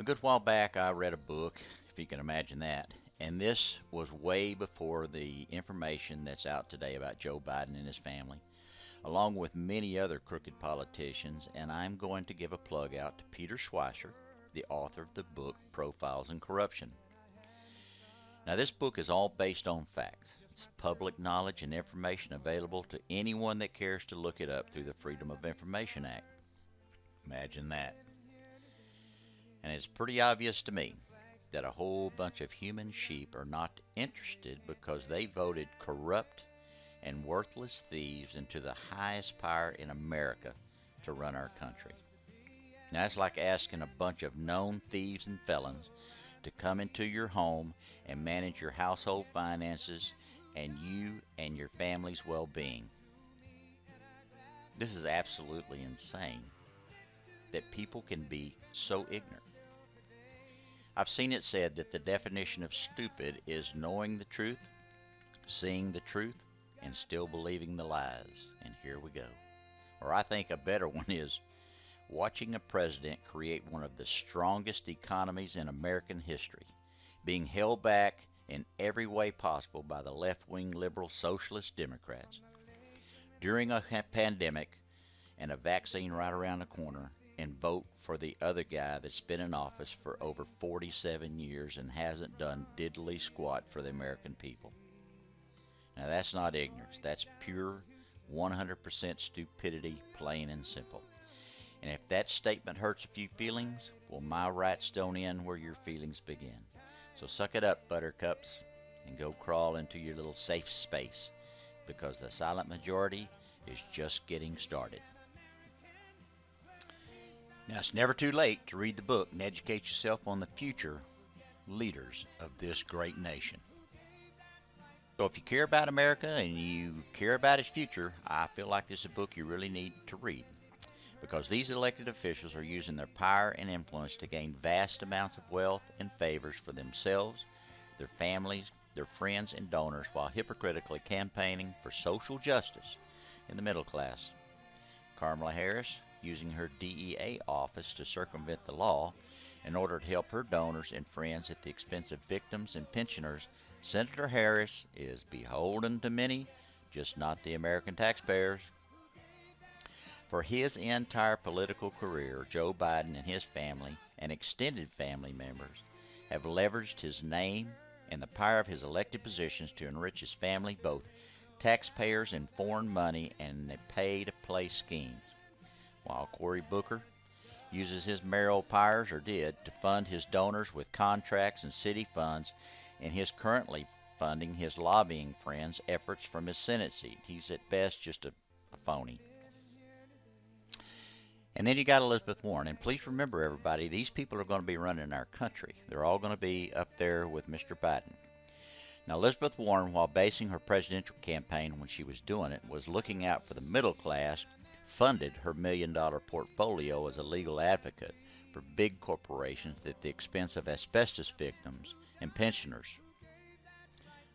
A good while back, I read a book, if you can imagine that, and this was way before the information that's out today about Joe Biden and his family, along with many other crooked politicians, and I'm going to give a plug out to Peter Schweizer, the author of the book Profiles in Corruption. Now, this book is all based on facts. It's public knowledge and information available to anyone that cares to look it up through the Freedom of Information Act. Imagine that. And it's pretty obvious to me that a whole bunch of human sheep are not interested because they voted corrupt and worthless thieves into the highest power in America to run our country. Now, it's like asking a bunch of known thieves and felons to come into your home and manage your household finances and you and your family's well-being. This is absolutely insane that people can be so ignorant. I've seen it said that the definition of stupid is knowing the truth, seeing the truth, and still believing the lies. And here we go. Or I think a better one is watching a president create one of the strongest economies in American history, being held back in every way possible by the left-wing liberal Socialist Democrats. During a pandemic and a vaccine right around the corner, and vote for the other guy that's been in office for over 47 years and hasn't done diddly squat for the American people. Now, that's not ignorance. That's pure 100% stupidity, plain and simple. And if that statement hurts a few feelings, well, my rights don't end where your feelings begin. So suck it up, buttercups, and go crawl into your little safe space, because the silent majority is just getting started. Now, it's never too late to read the book and educate yourself on the future leaders of this great nation. So if you care about America and you care about its future, I feel like this is a book you really need to read, because these elected officials are using their power and influence to gain vast amounts of wealth and favors for themselves, their families, their friends, and donors, while hypocritically campaigning for social justice in the middle class. Kamala Harris, using her DEA office to circumvent the law in order to help her donors and friends at the expense of victims and pensioners. Senator Harris is beholden to many, just not the American taxpayers. For his entire political career, Joe Biden and his family and extended family members have leveraged his name and the power of his elected positions to enrich his family, both taxpayers and foreign money, and a pay-to-play schemes. While Cory Booker uses his mayoral powers, or did, to fund his donors with contracts and city funds, and is currently funding his lobbying friends' efforts from his Senate seat. He's at best just a phony. And then you got Elizabeth Warren. And please remember, everybody, these people are going to be running our country. They're all going to be up there with Mr. Biden. Now, Elizabeth Warren, while basing her presidential campaign when she was doing it, was looking out for the middle class, funded her $1 million portfolio as a legal advocate for big corporations at the expense of asbestos victims and pensioners.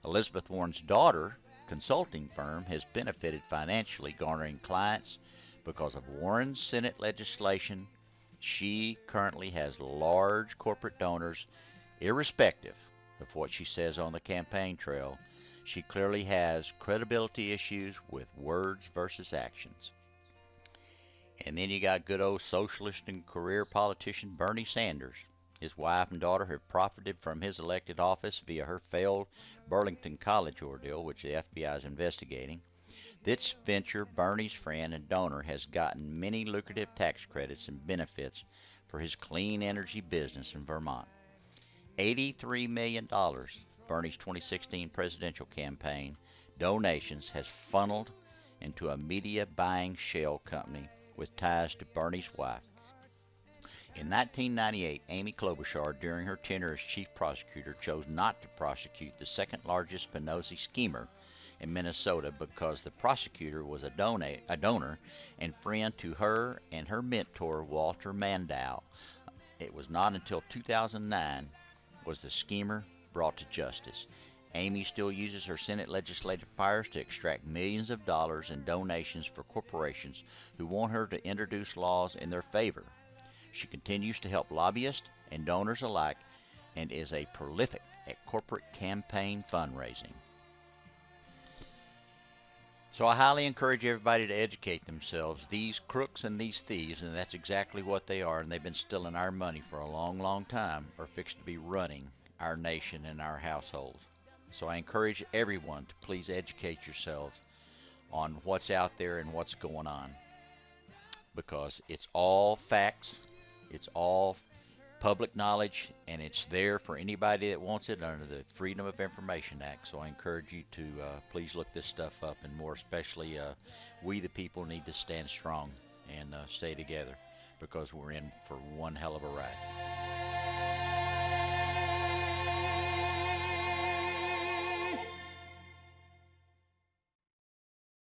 Elizabeth Warren's daughter consulting firm has benefited financially, garnering clients because of Warren's Senate legislation. She currently has large corporate donors, irrespective of what she says on the campaign trail. She clearly has credibility issues with words versus actions. And then you got good old socialist and career politician Bernie Sanders. His wife and daughter have profited from his elected office via her failed Burlington College ordeal, which the FBI is investigating. This venture, Bernie's friend and donor, has gotten many lucrative tax credits and benefits for his clean energy business in Vermont. $83 million, Bernie's 2016 presidential campaign donations, has funneled into a media buying shell company with ties to Bernie's wife. In 1998, Amy Klobuchar, during her tenure as chief prosecutor, chose not to prosecute the second largest Spinoza schemer in Minnesota because the prosecutor was a donor and friend to her and her mentor, Walter Mandel. It was not until 2009 was the schemer brought to justice. Amy still uses her Senate legislative powers to extract millions of dollars in donations for corporations who want her to introduce laws in their favor. She continues to help lobbyists and donors alike and is a prolific at corporate campaign fundraising. So I highly encourage everybody to educate themselves. These crooks and these thieves, and that's exactly what they are, and they've been stealing our money for a long, long time, are fixed to be running our nation and our households. So I encourage everyone to please educate yourselves on what's out there and what's going on, because it's all facts, it's all public knowledge, and it's there for anybody that wants it under the Freedom of Information Act. So I encourage you to please look this stuff up, and more especially we the people need to stand strong and stay together, because we're in for one hell of a ride.